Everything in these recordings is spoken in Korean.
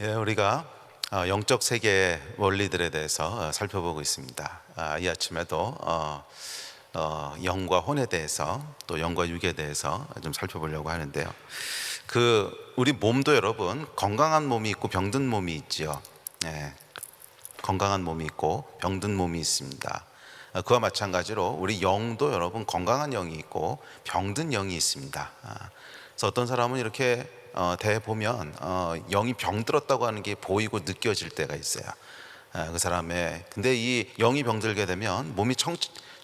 우리가 영적 세계의 원리들에 대해서 살펴보고 있습니다. 이 아침에도 영과 혼에 대해서 또 영과 육에 대해서 좀 살펴보려고 하는데요. 우리 몸도 여러분 건강한 몸이 있고 병든 몸이 있지요. 건강한 몸이 있고 병든 몸이 있습니다. 그와 마찬가지로 우리 영도 여러분 건강한 영이 있고 병든 영이 있습니다. 그래서 어떤 사람은 이렇게 대해 보면 영이 병들었다고 하는 게 보이고 느껴질 때가 있어요. 그 사람의 근데 이 영이 병들게 되면 몸이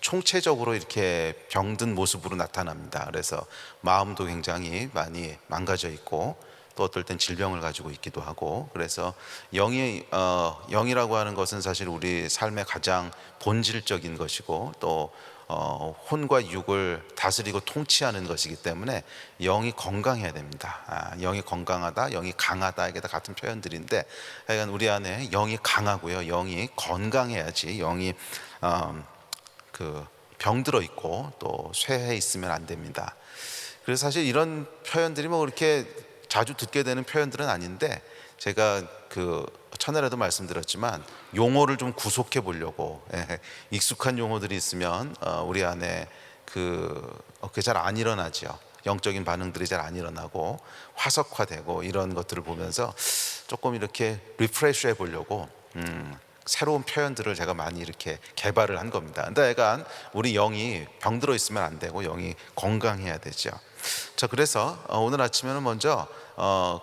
총체적으로 이렇게 병든 모습으로 나타납니다. 그래서 마음도 굉장히 많이 망가져 있고 또 어떨 땐 질병을 가지고 있기도 하고, 그래서 영이라고 하는 것은 사실 우리 삶의 가장 본질적인 것이고 또 혼과 육을 다스리고 통치하는 것이기 때문에 영이 건강해야 됩니다. 영이 건강하다, 영이 강하다, 이게 다 같은 표현들인데, 하여간 우리 안에 영이 강하고요, 영이 건강해야지 영이 병들어 있고 또 쇠해 있으면 안 됩니다. 그래서 사실 이런 표현들이 뭐 그렇게 자주 듣게 되는 표현들은 아닌데, 제가 첫날에도 말씀드렸지만 용어를 좀 구속해 보려고, 익숙한 용어들이 있으면 우리 안에 그게 잘 안 일어나죠. 영적인 반응들이 잘 안 일어나고 화석화되고 이런 것들을 보면서 조금 이렇게 리프레시 해 보려고 새로운 표현들을 제가 많이 이렇게 개발을 한 겁니다. 근데 약간 우리 영이 병들어 있으면 안 되고 영이 건강해야 되죠. 자, 그래서 오늘 아침에는 먼저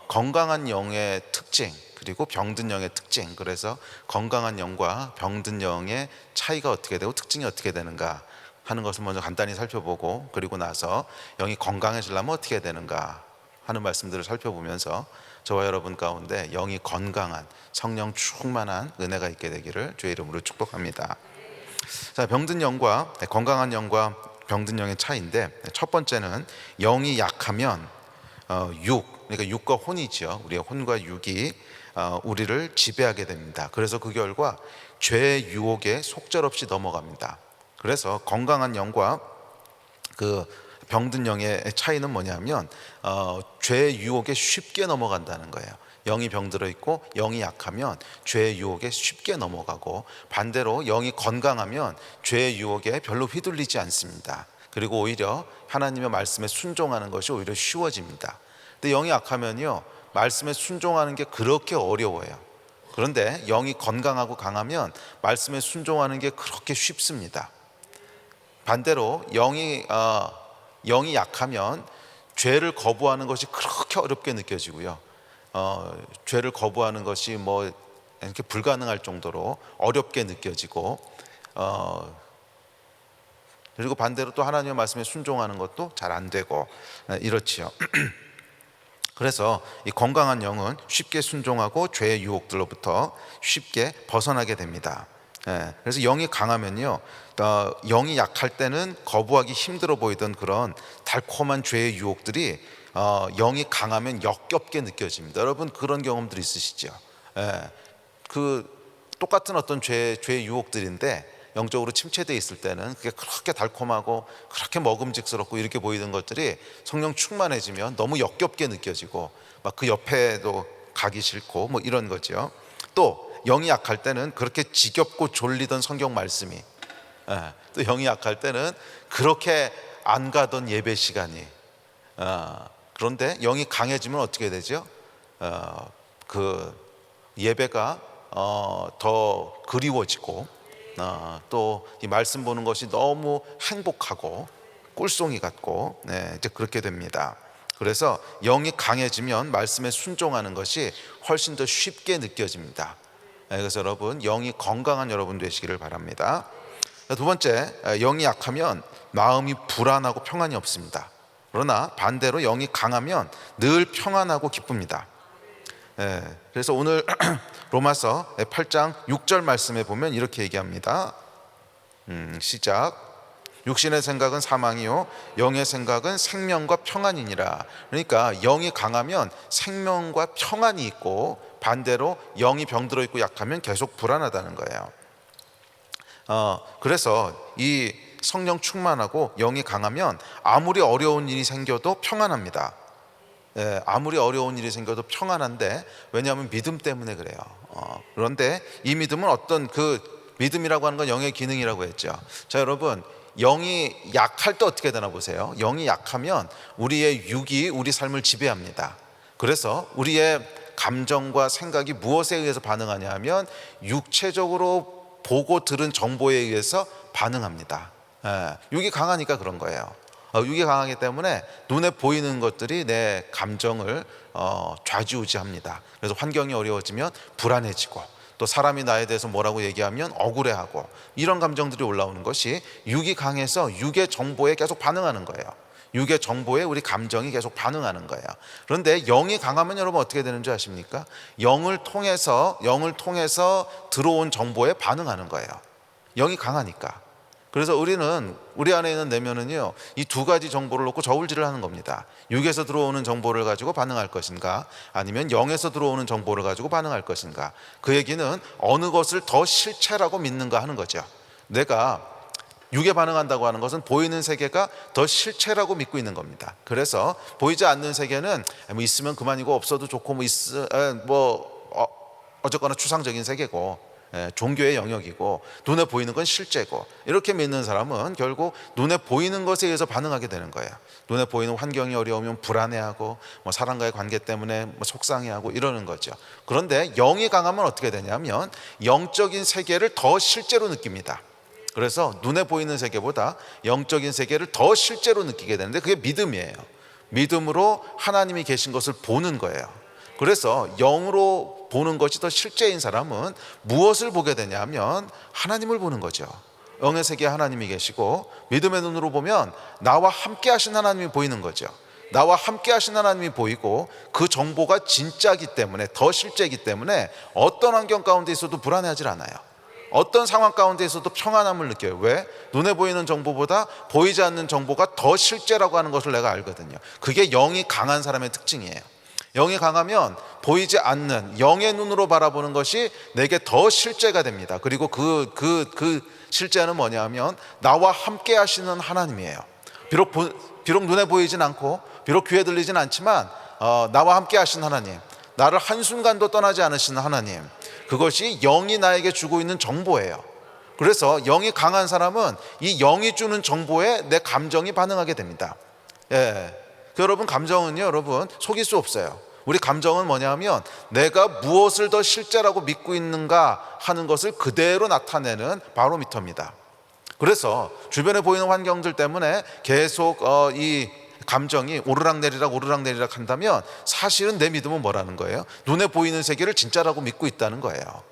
건강한 영의 특징, 그리고 병든 영의 특징, 그래서 건강한 영과 병든 영의 차이가 어떻게 되고 특징이 어떻게 되는가 하는 것을 먼저 간단히 살펴보고, 그리고 나서 영이 건강해지려면 어떻게 해야 되는가 하는 말씀들을 살펴보면서 저와 여러분 가운데 영이 건강한 성령 충만한 은혜가 있게 되기를 주의 이름으로 축복합니다. 자, 병든 영과 건강한 영과 병든 영의 차이인데, 첫 번째는 영이 약하면 그러니까 육과 혼이죠. 우리의 혼과 육이 우리를 지배하게 됩니다. 그래서 그 결과 죄의 유혹에 속절없이 넘어갑니다. 그래서 건강한 영과 병든 영의 차이는 뭐냐면 죄의 유혹에 쉽게 넘어간다는 거예요. 영이 병들어 있고 영이 약하면 죄의 유혹에 쉽게 넘어가고, 반대로 영이 건강하면 죄의 유혹에 별로 휘둘리지 않습니다. 그리고 오히려 하나님의 말씀에 순종하는 것이 오히려 쉬워집니다. 근데 영이 약하면요, 말씀에 순종하는 게 그렇게 어려워요. 그런데 영이 건강하고 강하면 말씀에 순종하는 게 그렇게 쉽습니다. 반대로 영이 약하면 죄를 거부하는 것이 그렇게 어렵게 느껴지고요. 죄를 거부하는 것이 뭐 이렇게 불가능할 정도로 어렵게 느껴지고, 그리고 반대로 또 하나님의 말씀에 순종하는 것도 잘 안 되고 이렇지요. 그래서 이 건강한 영은 쉽게 순종하고 죄의 유혹들로부터 쉽게 벗어나게 됩니다. 그래서 영이 강하면요, 영이 약할 때는 거부하기 힘들어 보이던 그런 달콤한 죄의 유혹들이 영이 강하면 역겹게 느껴집니다. 여러분 그런 경험들 있으시죠? 똑같은 어떤 죄의 유혹들인데 영적으로 침체되어 있을 때는 그게 그렇게 달콤하고 그렇게 먹음직스럽고 이렇게 보이던 것들이 성령 충만해지면 너무 역겹게 느껴지고 막 그 옆에도 가기 싫고 뭐 이런 거죠. 또 영이 약할 때는 그렇게 지겹고 졸리던 성경 말씀이, 또 영이 약할 때는 그렇게 안 가던 예배 시간이, 그런데 영이 강해지면 어떻게 되죠? 그 예배가 더 그리워지고, 또 이 말씀 보는 것이 너무 행복하고 꿀송이 같고, 이제 그렇게 됩니다. 그래서 영이 강해지면 말씀에 순종하는 것이 훨씬 더 쉽게 느껴집니다. 그래서 여러분 영이 건강한 여러분 되시기를 바랍니다. 두 번째, 영이 약하면 마음이 불안하고 평안이 없습니다. 그러나 반대로 영이 강하면 늘 평안하고 기쁩니다. 그래서 오늘 로마서 8장 6절 말씀에 보면 이렇게 얘기합니다. 시작. 육신의 생각은 사망이요 영의 생각은 생명과 평안이니라. 그러니까 영이 강하면 생명과 평안이 있고, 반대로 영이 병들어 있고 약하면 계속 불안하다는 거예요. 그래서 이 성령 충만하고 영이 강하면 아무리 어려운 일이 생겨도 평안합니다. 아무리 어려운 일이 생겨도 평안한데, 왜냐하면 믿음 때문에 그래요. 그런데 이 믿음은 어떤 그 믿음이라고 하는 건 영의 기능이라고 했죠. 자, 여러분, 영이 약할 때 어떻게 되나 보세요. 영이 약하면 우리의 육이 우리 삶을 지배합니다. 그래서 우리의 감정과 생각이 무엇에 의해서 반응하냐 하면 육체적으로 보고 들은 정보에 의해서 반응합니다. 육이 강하니까 그런 거예요. 육이 강하기 때문에 눈에 보이는 것들이 내 감정을 좌지우지합니다. 그래서 환경이 어려워지면 불안해지고, 또 사람이 나에 대해서 뭐라고 얘기하면 억울해하고, 이런 감정들이 올라오는 것이 육이 강해서 육의 정보에 계속 반응하는 거예요. 육의 정보에 우리 감정이 계속 반응하는 거예요. 그런데 영이 강하면 여러분 어떻게 되는 줄 아십니까? 영을 통해서 들어온 정보에 반응하는 거예요. 영이 강하니까. 그래서 우리 안에 있는 내면은요, 이 두 가지 정보를 놓고 저울질을 하는 겁니다. 육에서 들어오는 정보를 가지고 반응할 것인가, 아니면 영에서 들어오는 정보를 가지고 반응할 것인가. 그 얘기는 어느 것을 더 실체라고 믿는가 하는 거죠. 내가 육에 반응한다고 하는 것은 보이는 세계가 더 실체라고 믿고 있는 겁니다. 그래서 보이지 않는 세계는 뭐 있으면 그만이고 없어도 좋고 어쨌거나 추상적인 세계고, 종교의 영역이고, 눈에 보이는 건 실제고, 이렇게 믿는 사람은 결국 눈에 보이는 것에 의해서 반응하게 되는 거예요. 눈에 보이는 환경이 어려우면 불안해하고, 사람과의 관계 때문에 속상해하고 이러는 거죠. 그런데 영이 강하면 어떻게 되냐면 영적인 세계를 더 실제로 느낍니다. 그래서 눈에 보이는 세계보다 영적인 세계를 더 실제로 느끼게 되는데, 그게 믿음이에요. 믿음으로 하나님이 계신 것을 보는 거예요. 그래서 영으로 보는 것이 더 실제인 사람은 무엇을 보게 되냐면 하나님을 보는 거죠. 영의 세계에 하나님이 계시고, 믿음의 눈으로 보면 나와 함께 하신 하나님이 보이는 거죠. 나와 함께 하신 하나님이 보이고, 그 정보가 진짜이기 때문에, 더 실제이기 때문에 어떤 환경 가운데 있어도 불안해하질 않아요. 어떤 상황 가운데 있어도 평안함을 느껴요. 왜? 눈에 보이는 정보보다 보이지 않는 정보가 더 실제라고 하는 것을 내가 알거든요. 그게 영이 강한 사람의 특징이에요. 영이 강하면 보이지 않는 영의 눈으로 바라보는 것이 내게 더 실제가 됩니다. 그리고 그 실제는 뭐냐 하면 나와 함께 하시는 하나님이에요. 비록 눈에 보이진 않고, 비록 귀에 들리진 않지만, 나와 함께 하신 하나님, 나를 한순간도 떠나지 않으시는 하나님, 그것이 영이 나에게 주고 있는 정보예요. 그래서 영이 강한 사람은 이 영이 주는 정보에 내 감정이 반응하게 됩니다. 여러분, 감정은요, 여러분, 속일 수 없어요. 우리 감정은 뭐냐 하면 내가 무엇을 더 실제라고 믿고 있는가 하는 것을 그대로 나타내는 바로미터입니다. 그래서 주변에 보이는 환경들 때문에 계속 이 감정이 오르락내리락 한다면, 사실은 내 믿음은 뭐라는 거예요? 눈에 보이는 세계를 진짜라고 믿고 있다는 거예요.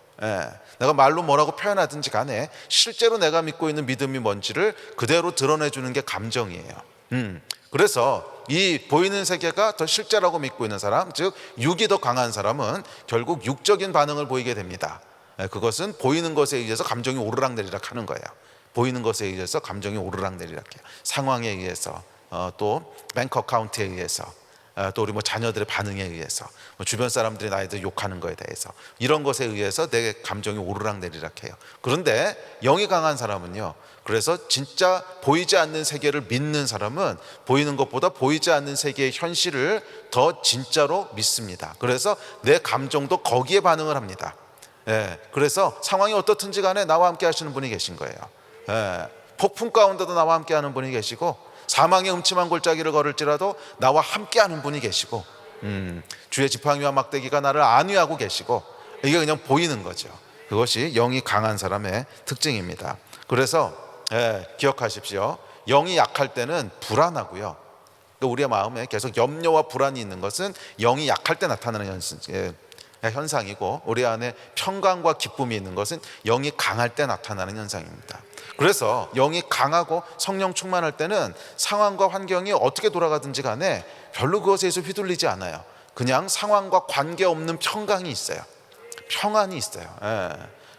내가 말로 뭐라고 표현하든지 간에 실제로 내가 믿고 있는 믿음이 뭔지를 그대로 드러내주는 게 감정이에요. 그래서 이 보이는 세계가 더 실제라고 믿고 있는 사람, 즉 육이 더 강한 사람은 결국 육적인 반응을 보이게 됩니다. 그것은 보이는 것에 의해서 감정이 오르락내리락 하는 거예요. 보이는 것에 의해서 감정이 오르락내리락해요. 상황에 의해서, 또 뱅크 어카운트에 의해서, 또 우리 자녀들의 반응에 의해서, 주변 사람들이 나에 대해 욕하는 거에 대해서, 이런 것에 의해서 내 감정이 오르락내리락해요. 그런데 영이 강한 사람은요, 그래서 진짜 보이지 않는 세계를 믿는 사람은 보이는 것보다 보이지 않는 세계의 현실을 더 진짜로 믿습니다. 그래서 내 감정도 거기에 반응을 합니다. 그래서 상황이 어떻든지 간에 나와 함께 하시는 분이 계신 거예요. 폭풍 가운데도 나와 함께 하는 분이 계시고, 사망의 음침한 골짜기를 걸을지라도 나와 함께 하는 분이 계시고, 주의 지팡이와 막대기가 나를 안위하고 계시고, 이게 그냥 보이는 거죠. 그것이 영이 강한 사람의 특징입니다. 그래서 기억하십시오. 영이 약할 때는 불안하고요, 우리의 마음에 계속 염려와 불안이 있는 것은 영이 약할 때 나타나는 현상이고, 우리 안에 평강과 기쁨이 있는 것은 영이 강할 때 나타나는 현상입니다. 그래서 영이 강하고 성령 충만할 때는 상황과 환경이 어떻게 돌아가든지 간에 별로 그것에 서 휘둘리지 않아요. 그냥 상황과 관계없는 평강이 있어요. 평안이 있어요.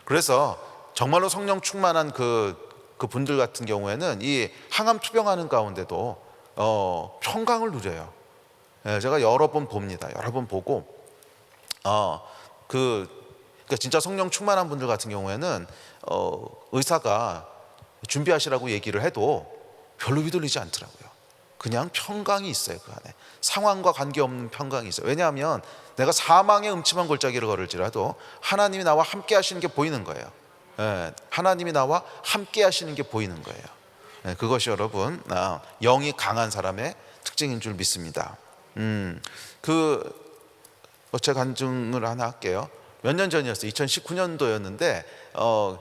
그래서 정말로 성령 충만한 그 분들 같은 경우에는 이 항암 투병하는 가운데도 평강을 누려요. 제가 여러 번 봅니다. 여러 번 보고, 그러니까 진짜 성령 충만한 분들 같은 경우에는 의사가 준비하시라고 얘기를 해도 별로 휘둘리지 않더라고요. 그냥 평강이 있어요. 그 안에 상황과 관계없는 평강이 있어요. 왜냐하면 내가 사망의 음침한 골짜기를 걸을지라도 하나님이 나와 함께 하시는 게 보이는 거예요. 하나님이 나와 함께 하시는 게 보이는 거예요. 그것이 여러분 영이 강한 사람의 특징인 줄 믿습니다. 제가 간증을 하나 할게요. 몇 년 전이었어요. 2019년도였는데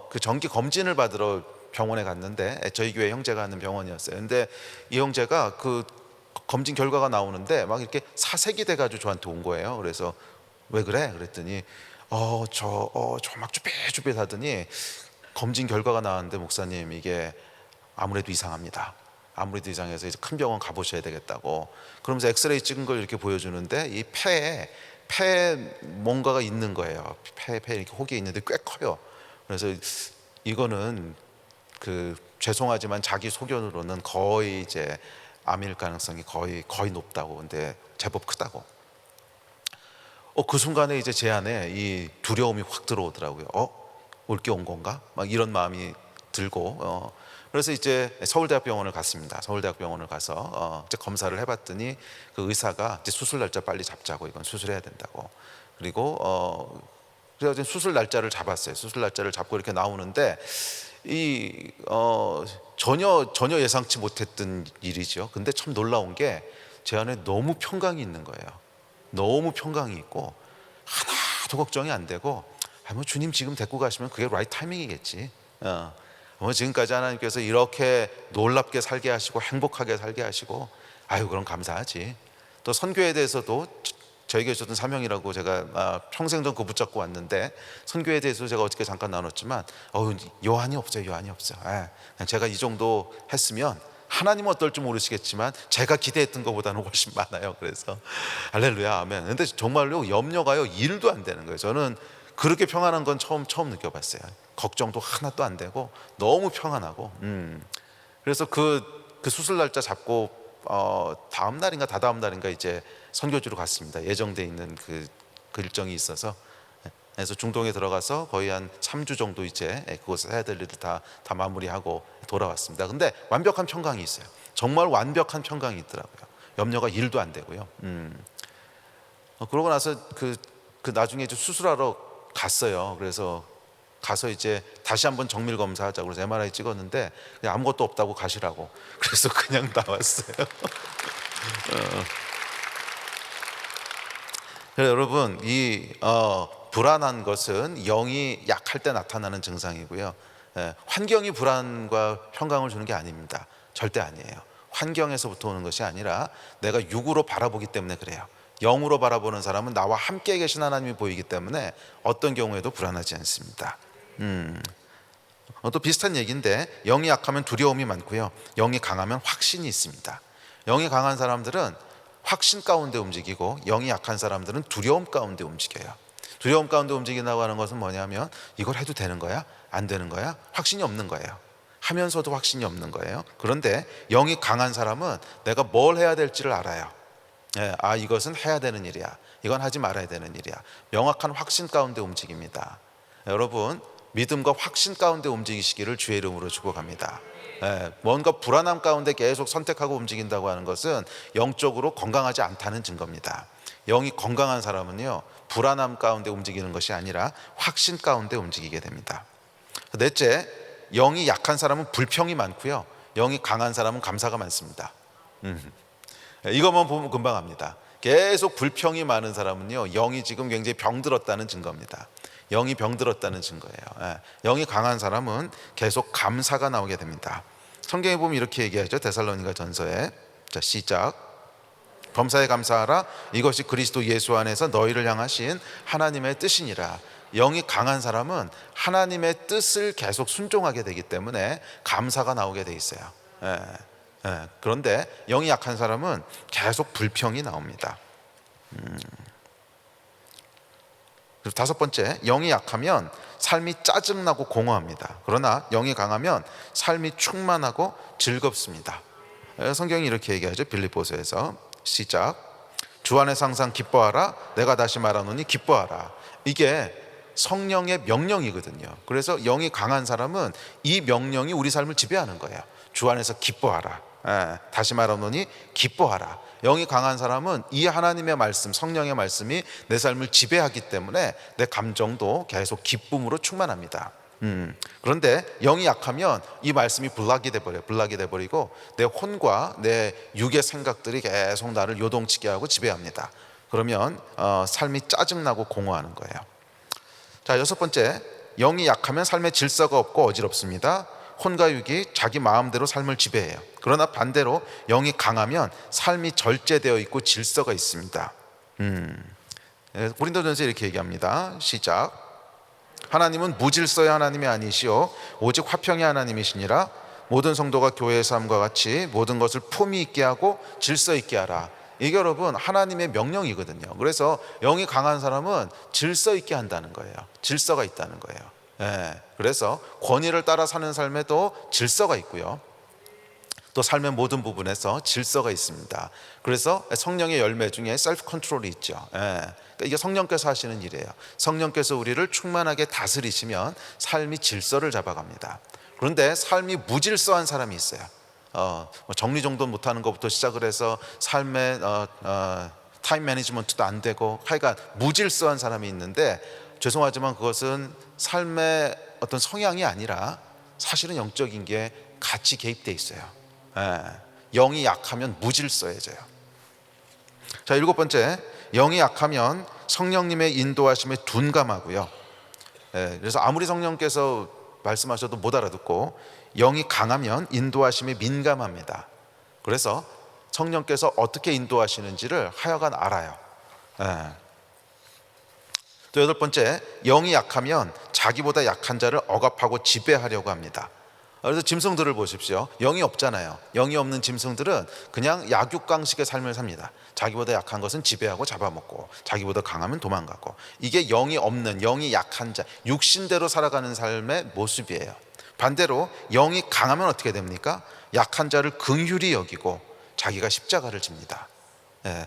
그 정기 검진을 받으러 병원에 갔는데, 저희 교회 형제가 하는 병원이었어요. 근데 이 형제가 그 검진 결과가 나오는데 막 이렇게 사색이 돼가지고 저한테 온 거예요. 그래서 왜 그래? 그랬더니 저 막 쭈뼛쭈뼛 하더니 검진 결과가 나왔는데 목사님 이게 아무래도 이상합니다. 아무래도 이상해서 이제 큰 병원 가보셔야 되겠다고. 그러면서 엑스레이 찍은 걸 이렇게 보여주는데 이 폐에 뭔가가 있는 거예요. 폐에 이렇게 혹이 있는데 꽤 커요. 그래서 이거는 죄송하지만 자기 소견으로는 거의 이제 암일 가능성이 거의 높다고. 근데 제법 크다고. 그 순간에 이제 제 안에 이 두려움이 확 들어오더라고요. 올 게 온 건가? 막 이런 마음이 들고. 그래서 이제 서울대학병원을 갔습니다. 서울대학병원을 가서 이제 검사를 해봤더니 그 의사가 이제 수술 날짜 빨리 잡자고, 이건 수술해야 된다고. 그리고 그래서 수술 날짜를 잡았어요. 수술 날짜를 잡고 이렇게 나오는데 전혀 예상치 못했던 일이죠. 근데 참 놀라운 게 제 안에 너무 평강이 있는 거예요. 너무 평강이 있고 하나도 걱정이 안 되고, 뭐 주님 지금 데리고 가시면 그게 라이트 타이밍이겠지. 지금까지 하나님께서 이렇게 놀랍게 살게 하시고 행복하게 살게 하시고, 그럼 감사하지. 또 선교에 대해서도 저에게 주셨던 사명이라고 제가 평생 전 그거 붙잡고 왔는데, 선교에 대해서 제가 어저께 잠깐 나눴지만 요한이 없어요. 요한이 없어. 제가 이 정도 했으면 하나님은 어떨지 모르시겠지만 제가 기대했던 것보다는 훨씬 많아요. 그래서 할렐루야, 아멘. 근데 정말로 염려가요 1도 안 되는 거예요. 저는 그렇게 평안한 건 처음 느껴봤어요. 걱정도 하나도 안 되고 너무 평안하고. 그래서 그 수술 날짜 잡고 다음 날인가 다다음 날인가 이제 선교지로 갔습니다. 예정돼 있는 그 일정이 있어서. 그래서 중동에 들어가서 거의 한 3주 정도 이제 그곳에서 해야 될 일을 다 마무리하고 돌아왔습니다. 근데 완벽한 평강이 있어요. 정말 완벽한 평강이 있더라고요. 염려가 1도 안 되고요. 그러고 나서 그 나중에 이제 수술하러 갔어요. 그래서 가서 이제 다시 한번 정밀 검사하자고 그래서 MRI 찍었는데 그냥 아무것도 없다고 가시라고. 그래서 그냥 나왔어요. 그래서 여러분, 이 불안한 것은 영이 약할 때 나타나는 증상이고요. 환경이 불안과 평강을 주는 게 아닙니다. 절대 아니에요. 환경에서부터 오는 것이 아니라 내가 육으로 바라보기 때문에 그래요. 영으로 바라보는 사람은 나와 함께 계신 하나님이 보이기 때문에 어떤 경우에도 불안하지 않습니다. 또 비슷한 얘기인데, 영이 약하면 두려움이 많고요, 영이 강하면 확신이 있습니다. 영이 강한 사람들은 확신 가운데 움직이고, 영이 약한 사람들은 두려움 가운데 움직여요. 두려움 가운데 움직인다고 하는 것은 뭐냐면 이걸 해도 되는 거야? 안 되는 거야? 확신이 없는 거예요. 하면서도 확신이 없는 거예요. 그런데 영이 강한 사람은 내가 뭘 해야 될지를 알아요. 이것은 해야 되는 일이야, 이건 하지 말아야 되는 일이야. 명확한 확신 가운데 움직입니다. 여러분, 믿음과 확신 가운데 움직이시기를 주의 이름으로 축복합니다. 뭔가 불안함 가운데 계속 선택하고 움직인다고 하는 것은 영적으로 건강하지 않다는 증거입니다. 영이 건강한 사람은요, 불안함 가운데 움직이는 것이 아니라 확신 가운데 움직이게 됩니다. 넷째, 영이 약한 사람은 불평이 많고요, 영이 강한 사람은 감사가 많습니다. 이것만 보면 금방 압니다. 계속 불평이 많은 사람은요, 영이 지금 굉장히 병들었다는 증거입니다. 영이 병들었다는 증거예요. 영이 강한 사람은 계속 감사가 나오게 됩니다. 성경에 보면 이렇게 얘기하죠. 데살로니가 전서에, 자 시작. 범사에 감사하라, 이것이 그리스도 예수 안에서 너희를 향하신 하나님의 뜻이니라. 영이 강한 사람은 하나님의 뜻을 계속 순종하게 되기 때문에 감사가 나오게 돼 있어요. 그런데 영이 약한 사람은 계속 불평이 나옵니다. 그리고 다섯 번째, 영이 약하면 삶이 짜증나고 공허합니다. 그러나 영이 강하면 삶이 충만하고 즐겁습니다. 성경이 이렇게 얘기하죠. 빌립보서에서 시작. 주 안에서 항상 기뻐하라, 내가 다시 말하노니 기뻐하라. 이게 성령의 명령이거든요. 그래서 영이 강한 사람은 이 명령이 우리 삶을 지배하는 거예요. 주 안에서 기뻐하라. 다시 말하노니 기뻐하라. 영이 강한 사람은 이 하나님의 말씀, 성령의 말씀이 내 삶을 지배하기 때문에 내 감정도 계속 기쁨으로 충만합니다. 그런데 영이 약하면 이 말씀이 블락이 돼버리고 내 혼과 내 육의 생각들이 계속 나를 요동치게 하고 지배합니다. 그러면 삶이 짜증나고 공허하는 거예요. 자, 여섯 번째, 영이 약하면 삶에 질서가 없고 어지럽습니다. 혼과 육이 자기 마음대로 삶을 지배해요. 그러나 반대로 영이 강하면 삶이 절제되어 있고 질서가 있습니다. 고린도전서 이렇게 얘기합니다. 시작. 하나님은 무질서의 하나님이 아니시오 오직 화평의 하나님이시니라. 모든 성도가 교회의 삶과 같이 모든 것을 품위 있게 하고 질서 있게 하라. 이게 여러분 하나님의 명령이거든요. 그래서 영이 강한 사람은 질서 있게 한다는 거예요. 질서가 있다는 거예요. 그래서 권위를 따라 사는 삶에도 질서가 있고요, 또 삶의 모든 부분에서 질서가 있습니다. 그래서 성령의 열매 중에 셀프 컨트롤이 있죠. 그러니까 이게 성령께서 하시는 일이에요. 성령께서 우리를 충만하게 다스리시면 삶이 질서를 잡아갑니다. 그런데 삶이 무질서한 사람이 있어요. 정리정돈 못하는 것부터 시작을 해서 삶의 타임 매니지먼트도 안 되고 하여간 무질서한 사람이 있는데, 죄송하지만 그것은 삶의 어떤 성향이 아니라 사실은 영적인 게 같이 개입되어 있어요. 영이 약하면 무질서해져요. 자, 일곱 번째, 영이 약하면 성령님의 인도하심에 둔감하고요. 그래서 아무리 성령께서 말씀하셔도 못 알아듣고, 영이 강하면 인도하심에 민감합니다. 그래서 성령께서 어떻게 인도하시는지를 하여간 알아요. 또 여덟 번째, 영이 약하면 자기보다 약한 자를 억압하고 지배하려고 합니다. 그래서 짐승들을 보십시오. 영이 없잖아요. 영이 없는 짐승들은 그냥 약육강식의 삶을 삽니다. 자기보다 약한 것은 지배하고 잡아먹고, 자기보다 강하면 도망가고. 이게 영이 없는, 영이 약한 자, 육신대로 살아가는 삶의 모습이에요. 반대로 영이 강하면 어떻게 됩니까? 약한 자를 긍휼히 여기고 자기가 십자가를 집니다.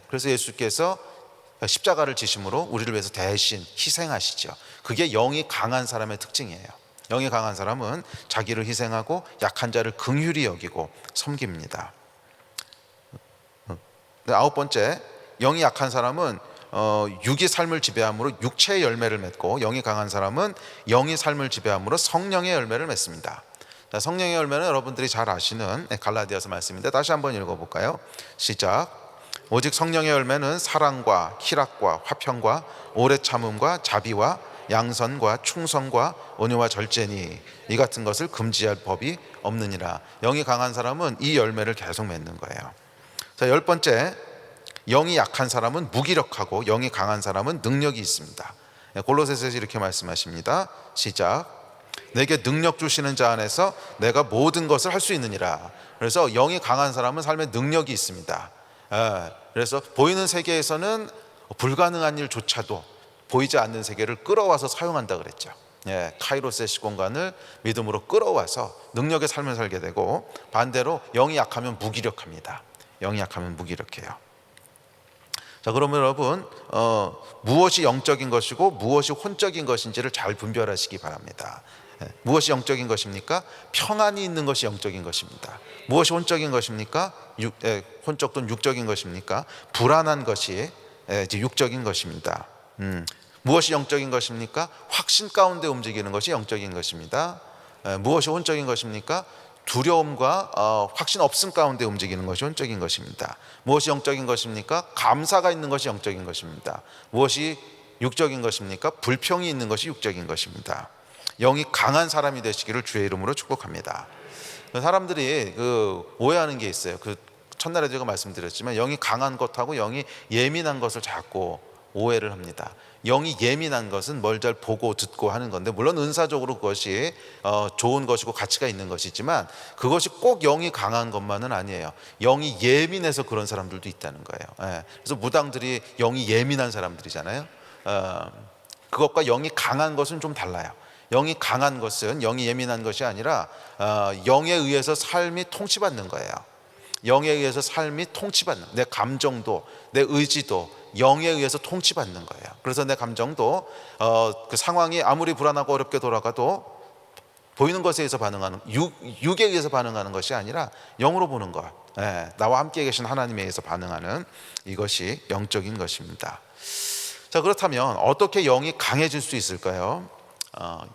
그래서 예수께서 십자가를 지심으로 우리를 위해서 대신 희생하시죠. 그게 영이 강한 사람의 특징이에요. 영이 강한 사람은 자기를 희생하고 약한 자를 긍휼히 여기고 섬깁니다. 아홉 번째, 영이 약한 사람은 육의 삶을 지배함으로 육체의 열매를 맺고, 영이 강한 사람은 영의 삶을 지배함으로 성령의 열매를 맺습니다. 성령의 열매는 여러분들이 잘 아시는 갈라디아서 말씀인데 다시 한번 읽어볼까요? 시작. 오직 성령의 열매는 사랑과 희락과 화평과 오래 참음과 자비와 양선과 충성과 온유와 절제니 이 같은 것을 금지할 법이 없느니라. 영이 강한 사람은 이 열매를 계속 맺는 거예요. 자, 열 번째, 영이 약한 사람은 무기력하고 영이 강한 사람은 능력이 있습니다. 골로새서에서 이렇게 말씀하십니다. 시작. 내게 능력 주시는 자 안에서 내가 모든 것을 할 수 있느니라. 그래서 영이 강한 사람은 삶에 능력이 있습니다. 그래서 보이는 세계에서는 불가능한 일조차도 보이지 않는 세계를 끌어와서 사용한다 그랬죠. 카이로스의 시공간을 믿음으로 끌어와서 능력의 삶을 살게 되고, 반대로 영이 약하면 무기력합니다. 영이 약하면 무기력해요. 자, 그러면 여러분 무엇이 영적인 것이고 무엇이 혼적인 것인지를 잘 분별하시기 바랍니다. 무엇이 영적인 것입니까? 평안이 있는 것이 영적인 것입니다. 무엇이 혼적인 것입니까? 혼적 또는 육적인 것입니까? 불안한 것이 육적인 것입니다. 무엇이 영적인 것입니까? 확신 가운데 움직이는 것이 영적인 것입니다. 무엇이 혼적인 것입니까? 두려움과 확신 없음 가운데 움직이는 것이 혼적인 것입니다. 무엇이 영적인 것입니까? 감사가 있는 것이 영적인 것입니다. 무엇이 육적인 것입니까? 불평이 있는 것이 육적인 것입니다. 영이 강한 사람이 되시기를 주의 이름으로 축복합니다. 사람들이 오해하는 게 있어요. 첫날에 제가 말씀드렸지만 영이 강한 것하고 영이 예민한 것을 자꾸 오해를 합니다. 영이 예민한 것은 뭘 잘 보고 듣고 하는 건데, 물론 은사적으로 그것이 좋은 것이고 가치가 있는 것이지만 그것이 꼭 영이 강한 것만은 아니에요. 영이 예민해서 그런 사람들도 있다는 거예요. 그래서 무당들이 영이 예민한 사람들이잖아요. 그것과 영이 강한 것은 좀 달라요. 영이 강한 것은 영이 예민한 것이 아니라 영에 의해서 삶이 통치받는 거예요. 영에 의해서 삶이 통치받는, 내 감정도 내 의지도 영에 의해서 통치받는 거예요. 그래서 내 감정도 그 상황이 아무리 불안하고 어렵게 돌아가도 보이는 것에 의해서 반응하는, 육에 의해서 반응하는 것이 아니라 영으로 보는 것, 나와 함께 계신 하나님에 의해서 반응하는 이것이 영적인 것입니다. 자, 그렇다면 어떻게 영이 강해질 수 있을까요?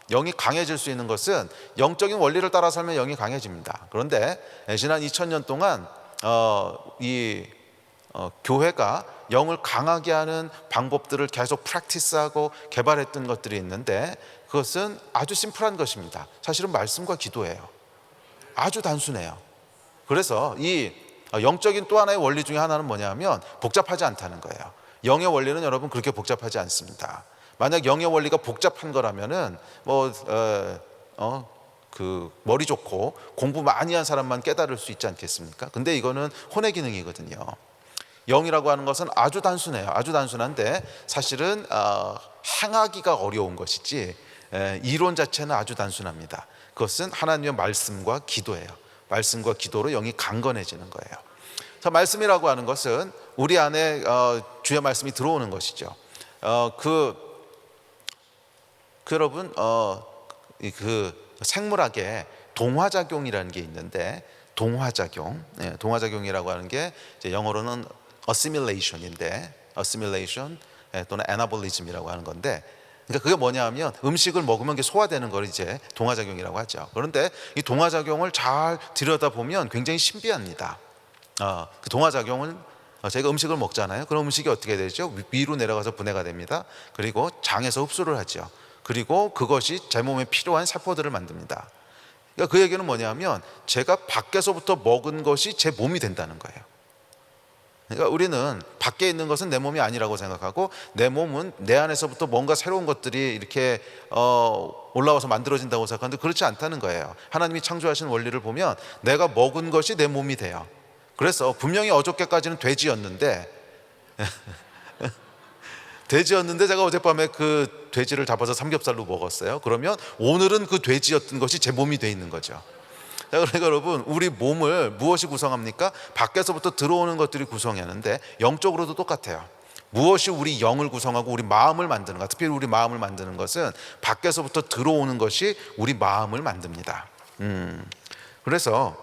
영이 강해질 수 있는 것은 영적인 원리를 따라 살면 영이 강해집니다. 그런데 지난 2000년 동안 교회가 영을 강하게 하는 방법들을 계속 프랙티스하고 개발했던 것들이 있는데, 그것은 아주 심플한 것입니다. 사실은 말씀과 기도예요. 아주 단순해요. 그래서 이 영적인 또 하나의 원리 중에 하나는 뭐냐면 복잡하지 않다는 거예요. 영의 원리는 여러분 그렇게 복잡하지 않습니다. 만약 영의 원리가 복잡한 거라면은 그 머리 좋고 공부 많이 한 사람만 깨달을 수 있지 않겠습니까? 근데 이거는 혼의 기능이거든요. 영이라고 하는 것은 아주 단순해요. 아주 단순한데 사실은 행하기가 어려운 것이지 이론 자체는 아주 단순합니다. 그것은 하나님의 말씀과 기도예요. 말씀과 기도로 영이 강건해지는 거예요. 자, 말씀이라고 하는 것은 우리 안에 주의 말씀이 들어오는 것이죠. 여러분 그 생물학에 동화작용이라는 게 있는데, 동화작용이라고 하는 게 이제 영어로는 assimilation인데, assimilation 또는 anabolism이라고 하는 건데, 그러니까 그게 뭐냐면 음식을 먹으면 소화되는 걸 이제 동화작용이라고 하죠. 그런데 이 동화작용을 잘 들여다보면 굉장히 신비합니다. 그 동화작용은 저희가 음식을 먹잖아요. 그럼 음식이 어떻게 되죠? 위로 내려가서 분해가 됩니다. 그리고 장에서 흡수를 하죠. 그리고 그것이 제 몸에 필요한 세포들을 만듭니다. 그러니까 그 얘기는 뭐냐면 제가 밖에서부터 먹은 것이 제 몸이 된다는 거예요. 그러니까 우리는 밖에 있는 것은 내 몸이 아니라고 생각하고, 내 몸은 내 안에서부터 뭔가 새로운 것들이 이렇게 올라와서 만들어진다고 생각하는데 그렇지 않다는 거예요. 하나님이 창조하신 원리를 보면 내가 먹은 것이 내 몸이 돼요. 그래서 분명히 어저께까지는 돼지였는데 제가 어젯밤에 그 돼지를 잡아서 삼겹살로 먹었어요. 그러면 오늘은 그 돼지였던 것이 제 몸이 돼 있는 거죠. 자, 그러니까 여러분, 우리 몸을 무엇이 구성합니까? 밖에서부터 들어오는 것들이 구성하는데 영적으로도 똑같아요. 무엇이 우리 영을 구성하고 우리 마음을 만드는가, 특별히 우리 마음을 만드는 것은 밖에서부터 들어오는 것이 우리 마음을 만듭니다. 그래서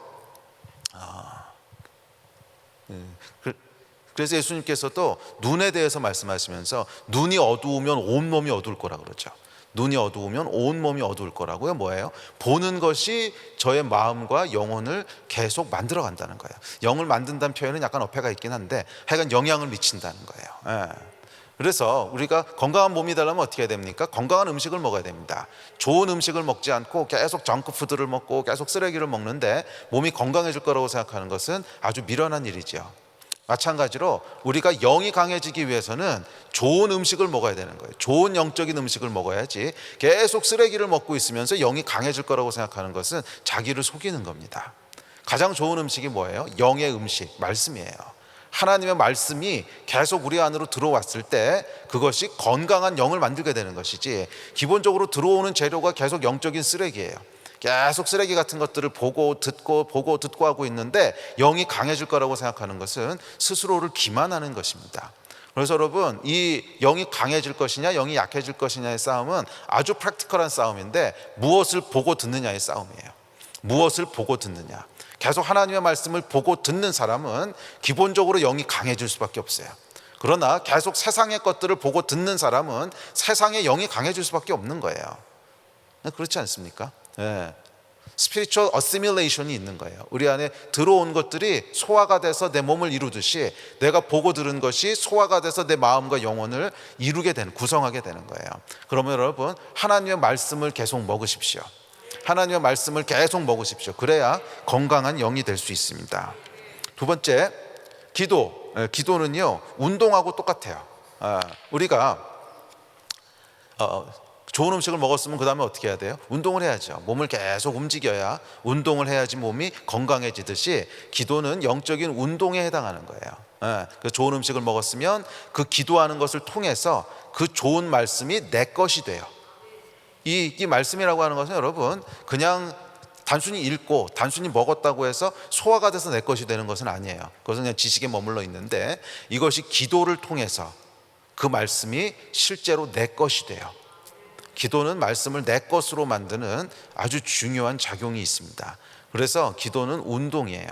예수님께서도 눈에 대해서 말씀하시면서 눈이 어두우면 온몸이 어두울 거라 그러죠. 눈이 어두우면 온몸이 어두울 거라고요. 뭐예요? 보는 것이 저의 마음과 영혼을 계속 만들어 간다는 거예요. 영을 만든다는 표현은 약간 어폐가 있긴 한데 하여간 영향을 미친다는 거예요. 그래서 우리가 건강한 몸이 되려면 어떻게 해야 됩니까? 건강한 음식을 먹어야 됩니다. 좋은 음식을 먹지 않고 계속 정크푸드를 먹고 계속 쓰레기를 먹는데 몸이 건강해질 거라고 생각하는 것은 아주 미련한 일이죠. 마찬가지로 우리가 영이 강해지기 위해서는 좋은 음식을 먹어야 되는 거예요. 좋은 영적인 음식을 먹어야지 계속 쓰레기를 먹고 있으면서 영이 강해질 거라고 생각하는 것은 자기를 속이는 겁니다. 가장 좋은 음식이 뭐예요? 영의 음식, 말씀이에요. 하나님의 말씀이 계속 우리 안으로 들어왔을 때 그것이 건강한 영을 만들게 되는 것이지, 기본적으로 들어오는 재료가 계속 영적인 쓰레기예요. 계속 쓰레기 같은 것들을 보고 듣고 하고 있는데 영이 강해질 거라고 생각하는 것은 스스로를 기만하는 것입니다. 그래서 여러분, 이 영이 강해질 것이냐 영이 약해질 것이냐의 싸움은 아주 프랙티컬한 싸움인데, 무엇을 보고 듣느냐의 싸움이에요. 무엇을 보고 듣느냐. 계속 하나님의 말씀을 보고 듣는 사람은 기본적으로 영이 강해질 수밖에 없어요. 그러나 계속 세상의 것들을 보고 듣는 사람은 세상의 영이 강해질 수밖에 없는 거예요. 그렇지 않습니까? 스피리추얼 어시밀레이션이 있는 거예요. 우리 안에 들어온 것들이 소화가 돼서 내 몸을 이루듯이 내가 보고 들은 것이 소화가 돼서 내 마음과 영혼을 이루게 되는, 구성하게 되는 거예요. 그러면 여러분, 하나님의 말씀을 계속 먹으십시오. 하나님의 말씀을 계속 먹으십시오. 그래야 건강한 영이 될 수 있습니다. 두 번째, 기도는요 운동하고 똑같아요. 우리가 좋은 음식을 먹었으면 그 다음에 어떻게 해야 돼요? 운동을 해야죠. 몸을 계속 움직여야, 운동을 해야지 몸이 건강해지듯이 기도는 영적인 운동에 해당하는 거예요. 그 좋은 음식을 먹었으면 그 기도하는 것을 통해서 그 좋은 말씀이 내 것이 돼요. 이 말씀이라고 하는 것은 여러분 그냥 단순히 읽고 단순히 먹었다고 해서 소화가 돼서 내 것이 되는 것은 아니에요. 그것은 그냥 지식에 머물러 있는데, 이것이 기도를 통해서 그 말씀이 실제로 내 것이 돼요. 기도는 말씀을 내 것으로 만드는 아주 중요한 작용이 있습니다. 그래서 기도는 운동이에요.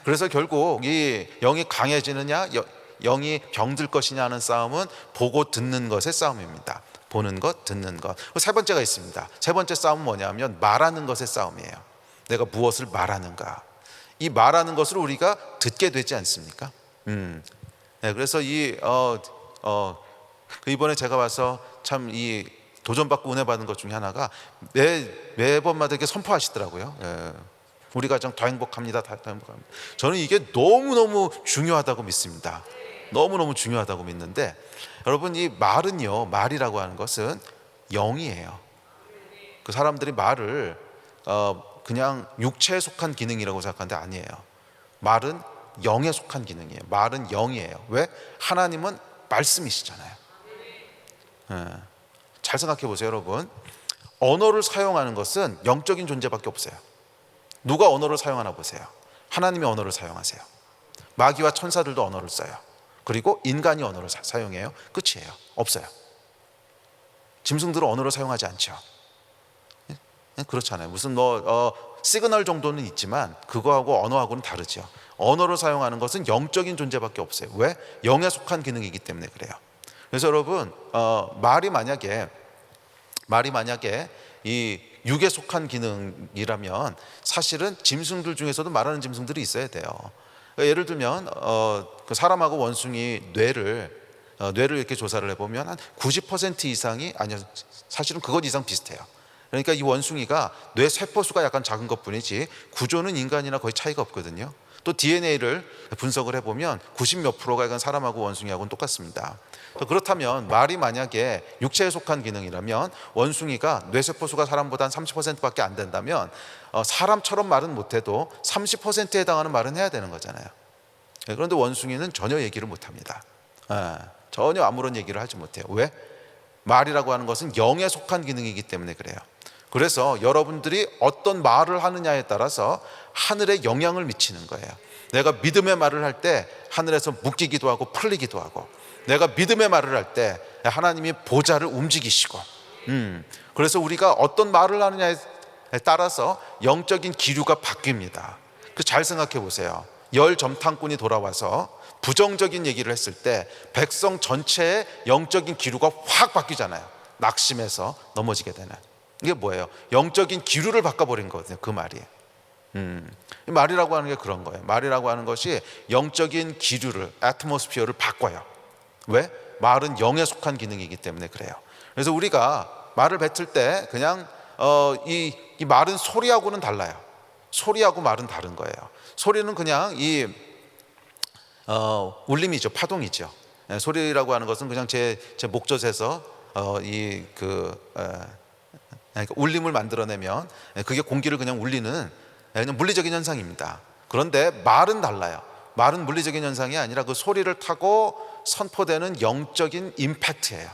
그래서 결국 이 영이 강해지느냐, 영이 병들 것이냐 하는 싸움은 보고 듣는 것의 싸움입니다. 보는 것, 듣는 것. 세 번째가 있습니다. 세 번째 싸움은 뭐냐면 말하는 것의 싸움이에요. 내가 무엇을 말하는가. 이 말하는 것을 우리가 듣게 되지 않습니까? 네, 그래서 이번에 제가 와서 참 이 도전받고 은혜 받은 것 중에 하나가 매번마다 이렇게 선포하시더라고요. 예. 우리 가정 더 행복합니다. 더 행복합니다. 저는 이게 너무너무 중요하다고 믿습니다. 너무너무 중요하다고 믿는데, 여러분, 이 말은요, 말이라고 하는 것은 영이에요. 그 사람들이 말을 그냥 육체에 속한 기능이라고 생각하는데 아니에요. 말은 영에 속한 기능이에요. 말은 영이에요. 왜? 하나님은 말씀이시잖아요. 예. 잘 생각해 보세요, 여러분. 언어를 사용하는 것은 영적인 존재밖에 없어요. 누가 언어를 사용하나 보세요. 하나님이 언어를 사용하세요. 마귀와 천사들도 언어를 써요. 그리고 인간이 언어를 사용해요. 끝이에요. 없어요. 짐승들은 언어를 사용하지 않죠. 그렇잖아요. 무슨 시그널 정도는 있지만 그거하고 언어하고는 다르죠. 언어를 사용하는 것은 영적인 존재밖에 없어요. 왜? 영에 속한 기능이기 때문에 그래요. 그래서 여러분, 말이 만약에 이 육에 속한 기능이라면 사실은 짐승들 중에서도 말하는 짐승들이 있어야 돼요. 예를 들면 그 사람하고 원숭이 뇌를 이렇게 조사를 해보면 한 90% 이상이, 아니요, 사실은 그것 이상 비슷해요. 그러니까 이 원숭이가 뇌 세포수가 약간 작은 것뿐이지 구조는 인간이나 거의 차이가 없거든요. 또 DNA를 분석을 해보면 90몇 프로가 이건 사람하고 원숭이하고는 똑같습니다. 그렇다면 말이 만약에 육체에 속한 기능이라면 원숭이가 뇌세포수가 사람보다 한 30%밖에 안 된다면 사람처럼 말은 못해도 30%에 해당하는 말은 해야 되는 거잖아요. 그런데 원숭이는 전혀 얘기를 못합니다. 전혀 아무런 얘기를 하지 못해요. 왜? 말이라고 하는 것은 영에 속한 기능이기 때문에 그래요. 그래서 여러분들이 어떤 말을 하느냐에 따라서 하늘에 영향을 미치는 거예요. 내가 믿음의 말을 할 때 하늘에서 묶이기도 하고 풀리기도 하고, 내가 믿음의 말을 할 때 하나님이 보좌를 움직이시고, 그래서 우리가 어떤 말을 하느냐에 따라서 영적인 기류가 바뀝니다. 잘 생각해 보세요. 열 점탕꾼이 돌아와서 부정적인 얘기를 했을 때 백성 전체의 영적인 기류가 확 바뀌잖아요. 낙심해서 넘어지게 되는. 이게 뭐예요? 영적인 기류를 바꿔버린 거거든요. 그 말이. 말이라고 하는 게 그런 거예요. 말이라고 하는 것이 영적인 기류를, 애트모스피어를 바꿔요. 왜? 말은 영에 속한 기능이기 때문에 그래요. 그래서 우리가 말을 뱉을 때 그냥 이 말은 소리하고는 달라요. 소리하고 말은 다른 거예요. 소리는 그냥 울림이죠. 파동이죠. 소리라고 하는 것은 그냥 제 목젖에서 그러니까 울림을 만들어내면 그게 공기를 그냥 울리는 그냥 물리적인 현상입니다. 그런데 말은 달라요. 말은 물리적인 현상이 아니라 그 소리를 타고 선포되는 영적인 임팩트예요.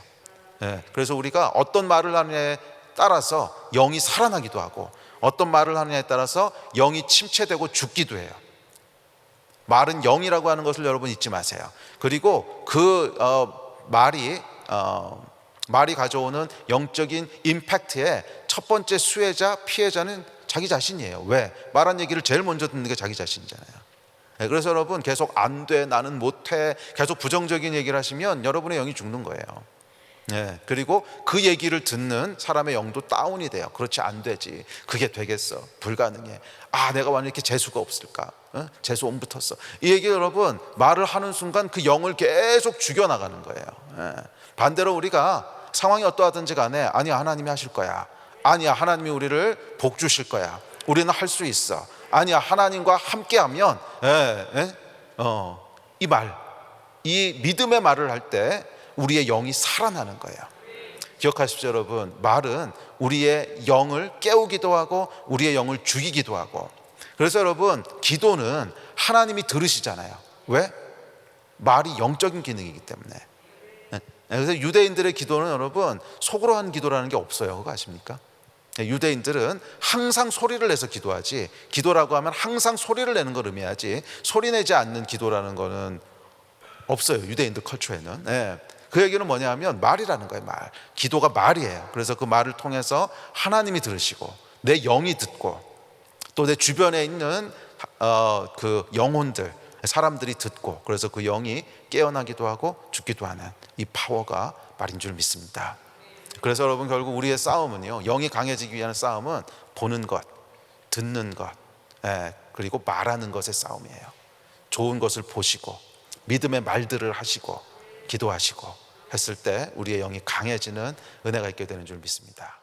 그래서 우리가 어떤 말을 하느냐에 따라서 영이 살아나기도 하고, 어떤 말을 하느냐에 따라서 영이 침체되고 죽기도 해요. 말은 영이라고 하는 것을 여러분 잊지 마세요. 그리고 그 말이 가져오는 영적인 임팩트의 첫 번째 수혜자, 피해자는 자기 자신이에요. 왜? 말한 얘기를 제일 먼저 듣는 게 자기 자신이잖아요. 그래서 여러분 계속 안 돼, 나는 못해, 계속 부정적인 얘기를 하시면 여러분의 영이 죽는 거예요. 그리고 그 얘기를 듣는 사람의 영도 다운이 돼요. 그렇지, 안 되지, 그게 되겠어, 불가능해, 내가 완전 이렇게 재수가 없을까, 재수 온 붙었어, 이 얘기 여러분 말을 하는 순간 그 영을 계속 죽여나가는 거예요. 반대로 우리가 상황이 어떠하든지 간에 아니야, 하나님이 하실 거야, 아니야, 하나님이 우리를 복 주실 거야, 우리는 할 수 있어, 아니야, 하나님과 함께하면 이 믿음의 말을 할 때 우리의 영이 살아나는 거예요. 기억하십시오, 여러분. 말은 우리의 영을 깨우기도 하고 우리의 영을 죽이기도 하고. 그래서 여러분, 기도는 하나님이 들으시잖아요. 왜? 말이 영적인 기능이기 때문에. 그래서 유대인들의 기도는 여러분 속으로 한 기도라는 게 없어요. 그거 아십니까? 유대인들은 항상 소리를 내서 기도하지, 기도라고 하면 항상 소리를 내는 걸 의미하지 소리 내지 않는 기도라는 거는 없어요, 유대인들 컬처에는. 그 얘기는 뭐냐 하면 말이라는 거예요. 말. 기도가 말이에요. 그래서 그 말을 통해서 하나님이 들으시고 내 영이 듣고 또 내 주변에 있는 그 영혼들, 사람들이 듣고, 그래서 그 영이 깨어나기도 하고 죽기도 하는 이 파워가 말인 줄 믿습니다. 그래서 여러분, 결국 우리의 싸움은요, 영이 강해지기 위한 싸움은 보는 것, 듣는 것, 그리고 말하는 것의 싸움이에요. 좋은 것을 보시고 믿음의 말들을 하시고 기도하시고 했을 때 우리의 영이 강해지는 은혜가 있게 되는 줄 믿습니다.